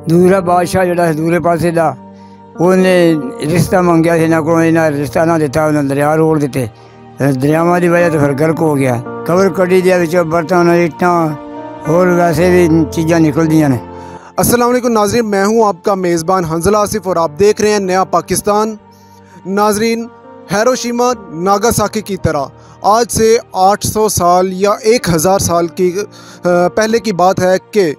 दूसरा बादशाह जोड़ा दूसरे पासे का उन्हें रिश्ता मंगया सी ना को रिश्ता ना दिता, उन्हें दरिया रोड़ दिते। दरियावां की वजह तो फिर गर्क हो गया। कवर कड़ी दिया विचों बर्तन इट्टां और वैसे भी चीज़ां निकलदियां ने। अस्सलाम वालेकुम नाजरीन, मैं हूं आपका मेज़बान हंज़ला आसिफ और आप देख रहे हैं नया पाकिस्तान। नाजरीन, हिरोशिमा नागासाकी की तरह आज से 800 साल या 1000 साल की पहले की बात है कि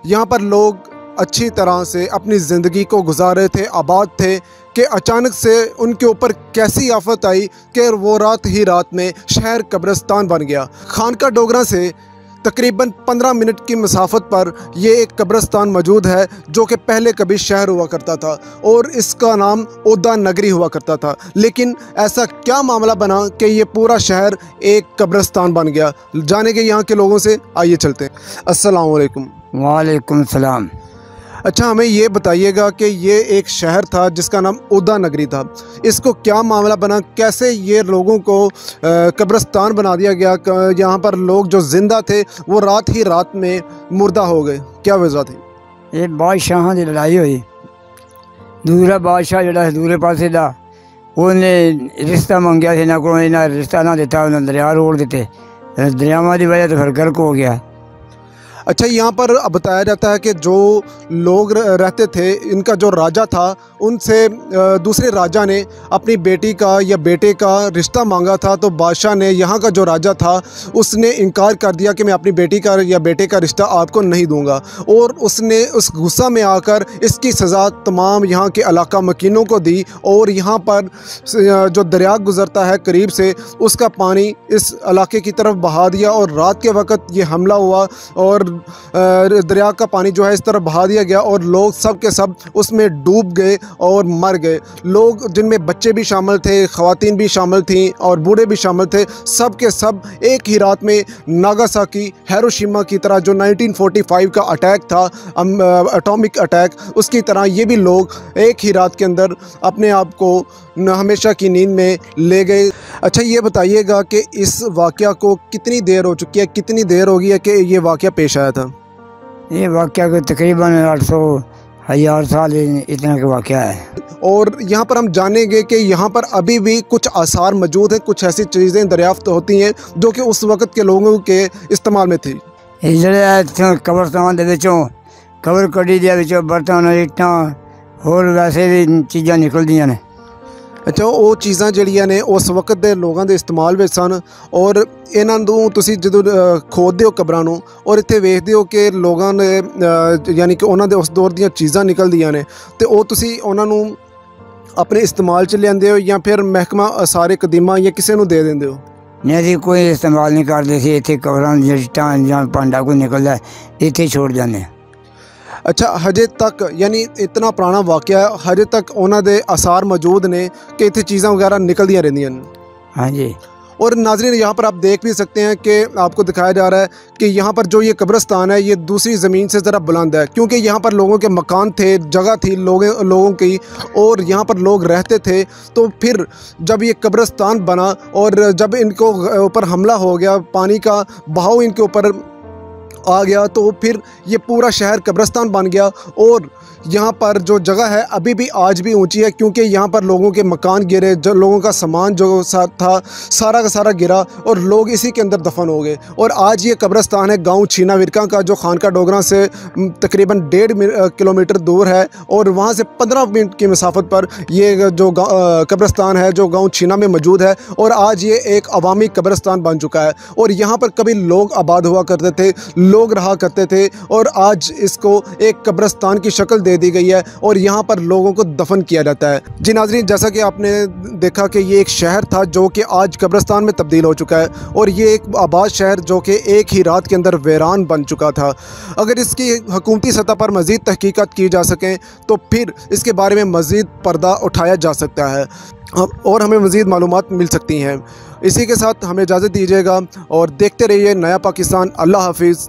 यहाँ पर लोग अच्छी तरह से अपनी ज़िंदगी को गुजार रहे थे, आबाद थे, कि अचानक से उनके ऊपर कैसी आफत आई कि वो रात ही रात में शहर कब्रिस्तान बन गया। खानका डोगरा से तकरीबन 15 मिनट की मसाफत पर ये एक कब्रिस्तान मौजूद है जो कि पहले कभी शहर हुआ करता था और इसका नाम ओदा नगरी हुआ करता था। लेकिन ऐसा क्या मामला बना कि ये पूरा शहर एक कब्रिस्तान बन गया? जाने के यहाँ के लोगों से, आइए चलते हैं। अस्सलाम वालेकुम। वालेकुम सलाम। अच्छा, हमें ये बताइएगा कि ये एक शहर था जिसका नाम ओदा नगरी था, इसको क्या मामला बना, कैसे ये लोगों को कब्रिस्तान बना दिया गया? यहाँ पर लोग जो जिंदा थे वो रात ही रात में मुर्दा हो गए, क्या वजह थी? ये बादशाह की लड़ाई हुई। दूसरा बादशाह जोड़ा दूसरे पासे का उन्हें रिश्ता मंगया सी ना को रिश्ता ना दिता, उन्हें दरिया रोड़ दिते। दरियावां की वजह तो फिर गर्क हो गया। अच्छा, यहाँ पर बताया जाता है कि जो लोग रहते थे, इनका जो राजा था, उनसे दूसरे राजा ने अपनी बेटी का या बेटे का रिश्ता मांगा था, तो बादशाह ने, यहाँ का जो राजा था, उसने इनकार कर दिया कि मैं अपनी बेटी का या बेटे का रिश्ता आपको नहीं दूंगा। और उसने उस गुस्सा में आकर इसकी सज़ा तमाम यहाँ के इलाका मकीनों को दी और यहाँ पर जो दरिया गुज़रता है करीब से, उसका पानी इस इलाके की तरफ बहा दिया और रात के वक्त ये हमला हुआ और दरिया का पानी जो है इस तरफ बहा दिया गया और लोग सब के सब उसमें डूब गए और मर गए। लोग जिनमें बच्चे भी शामिल थे, ख़वातीन भी शामिल थीं और बूढ़े भी शामिल थे, सब के सब एक ही रात में नागासाकी हिरोशिमा की तरह जो 1945 का अटैक था, एटॉमिक अटैक, उसकी तरह ये भी लोग एक ही रात के अंदर अपने आप को हमेशा की नींद में ले गए। अच्छा, ये बताइएगा कि इस वाक़या को कितनी देर हो चुकी है, कितनी देर हो गई है कि ये वाक़या पेश आया था? ये वाक़या को तकरीबन 800,000 साल इतना का वाक़या है। और यहाँ पर हम जानेंगे कि यहाँ पर अभी भी कुछ आसार मौजूद हैं, कुछ ऐसी चीज़ें दरियाफ्त होती हैं जो कि उस वक़्त के लोगों के इस्तेमाल में थी। कब्रिस्तान दे विचों कवर कड़ी दिया विचों बर्तन इट्टां और वैसे भी चीज़ां निकलदियां ने। अच्छा, वो चीज़ां ਜਿਹੜੀਆਂ ਨੇ उस वक्त ਦੇ ਲੋਕਾਂ ਦੇ ਇਸਤੇਮਾਲ ਵਿੱਚ ਸਨ ਔਰ ਇਹਨਾਂ ਨੂੰ ਤੁਸੀਂ ਜਦੋਂ ਖੋਦਦੇ ਹੋ ਕਬਰਾਂ ਨੂੰ ਔਰ ਇੱਥੇ ਵੇਖਦੇ ਹੋ ਕਿ ਲੋਕਾਂ ਨੇ ਯਾਨੀ ਕਿ ਉਹਨਾਂ ਦੇ ਉਸ ਦੌਰ ਦੀਆਂ ਚੀਜ਼ਾਂ ਨਿਕਲਦੀਆਂ ਨੇ ਤੇ ਉਹ ਤੁਸੀਂ ਉਹਨਾਂ ਨੂੰ ਆਪਣੇ ਇਸਤੇਮਾਲ 'ਚ ਲਿਆਂਦੇ ਹੋ ਜਾਂ ਫਿਰ ਮਹਿਕਮਾ ਆਸਾਰ ਕਦੀਮਾ ਜਾਂ ਕਿਸੇ ਨੂੰ ਦੇ ਦਿੰਦੇ ਹੋ? नहीं जी, कोई इस्तेमाल नहीं करते थे। इतने कबरां जट्टां जां भांडा कोई निकलता इतने छोड़ जाते। अच्छा, हजे तक यानी इतना पुराना वाक़या हजे तक उन्होंने आसार मौजूद ने कि इतने चीज़ां वगैरह निकलदियां रहिंदियां ने। हाँ जी। और नाज़रीन, यहाँ पर आप देख भी सकते हैं कि आपको दिखाया जा रहा है कि यहाँ पर जो ये कब्रिस्तान है ये दूसरी ज़मीन से ज़रा बुलंद है, क्योंकि यहाँ पर लोगों के मकान थे, जगह थी लोगों की और यहाँ पर लोग रहते थे। तो फिर जब ये कब्रिस्तान बना और जब इनको ऊपर हमला हो गया, पानी का बहाव इनके ऊपर आ गया, तो फिर ये पूरा शहर कब्रिस्तान बन गया। और यहाँ पर जो जगह है अभी भी आज भी ऊंची है, क्योंकि यहाँ पर लोगों के मकान गिरे, जो लोगों का सामान जो था सारा का सारा गिरा और लोग इसी के अंदर दफन हो गए। और आज ये कब्रिस्तान है गांव छीना विरका का, जो खानका डोगरा से तकरीबन 1.5 किलोमीटर दूर है और वहाँ से 15 मिनट की मसाफत पर ये जो कब्रिस्तान है जो गाँव छीना में मौजूद है। और आज ये एक अवामी कब्रिस्तान बन चुका है और यहाँ पर कभी लोग आबाद हुआ करते थे, लोग रहा करते थे और आज इसको एक कब्रिस्तान की शक्ल दे दी गई है और यहाँ पर लोगों को दफन किया जाता है। जी नाज़रीन, जैसा कि आपने देखा कि ये एक शहर था जो कि आज कब्रिस्तान में तब्दील हो चुका है और ये एक आबाद शहर जो कि एक ही रात के अंदर वीरान बन चुका था। अगर इसकी हुकूमती सतह पर मज़ीद तहकीकात की जा सकें तो फिर इसके बारे में मज़ीद पर्दा उठाया जा सकता है और हमें मज़ीद मालूमात मिल सकती हैं। इसी के साथ हमें इजाज़त दीजिएगा और देखते रहिए नया पाकिस्तान। अल्लाह हाफिज़।